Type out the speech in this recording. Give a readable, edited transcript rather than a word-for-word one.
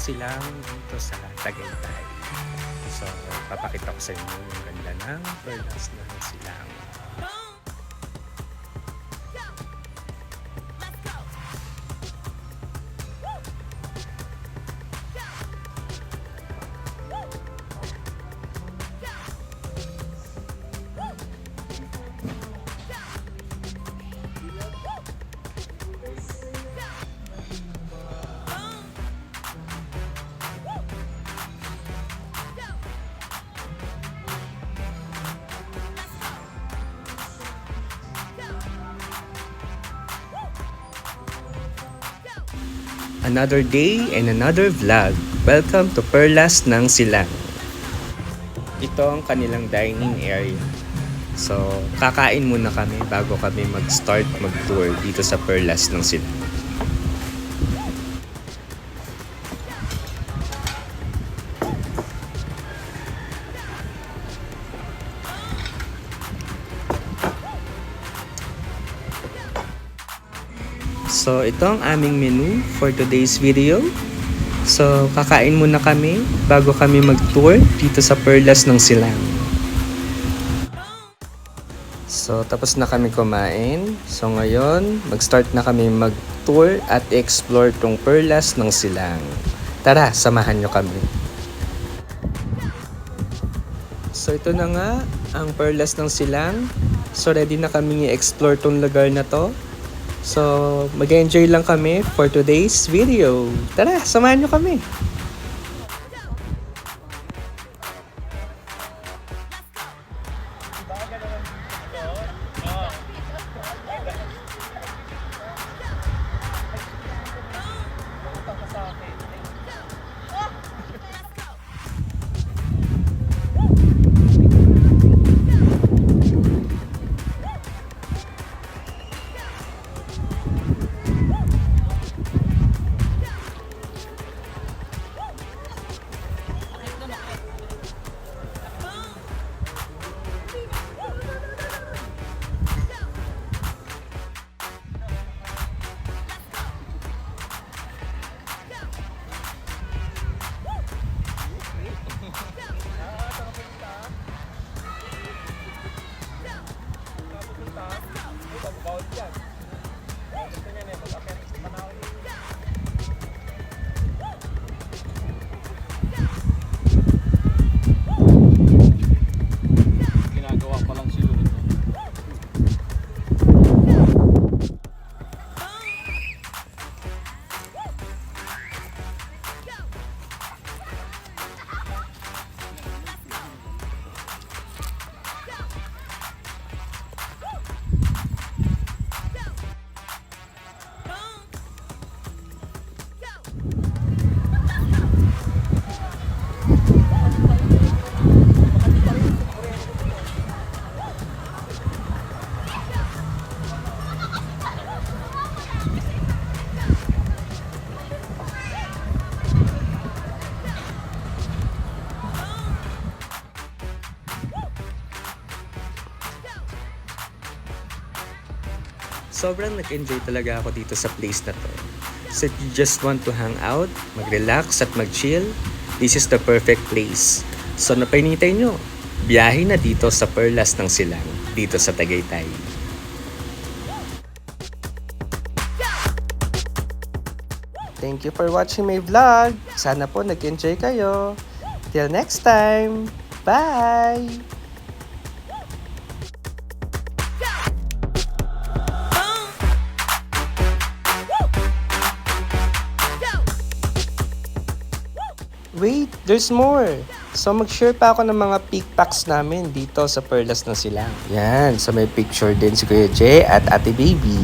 silang dito sa Tagaytay. So, papakita ko sa inyo yung ganda ng perlas ng silang. Another day and another vlog. Welcome to Perlas ng Silang. Ito ang kanilang dining area. So, kakain muna kami bago kami mag-start mag-tour dito sa Perlas ng Silang. So, ito ang aming menu for today's video. So, kakain muna kami bago kami mag-tour dito sa Perlas ng Silang. So, tapos na kami kumain. So, ngayon, mag-start na kami mag-tour at explore tong Perlas ng Silang. Tara, samahan nyo kami. So, ito na nga ang Perlas ng Silang. So, ready na kami i-explore tong lugar na to. So, mag-enjoy lang kami for today's video. Tara, samahan nyo kami. Sobrang nag-enjoy talaga ako dito sa place na to. So if you just want to hang out, mag-relax at mag-chill, this is the perfect place. So napainitay nyo, biyahe na dito sa Perlas ng Silang, dito sa Tagaytay. Thank you for watching my vlog. Sana po nag-enjoy kayo. Till next time, bye! Wait, there's more! So mag-share pa ako ng mga pick packs namin dito sa Perlas ng Silang. Yan, so may picture din si Kuya Jay at Ate Baby.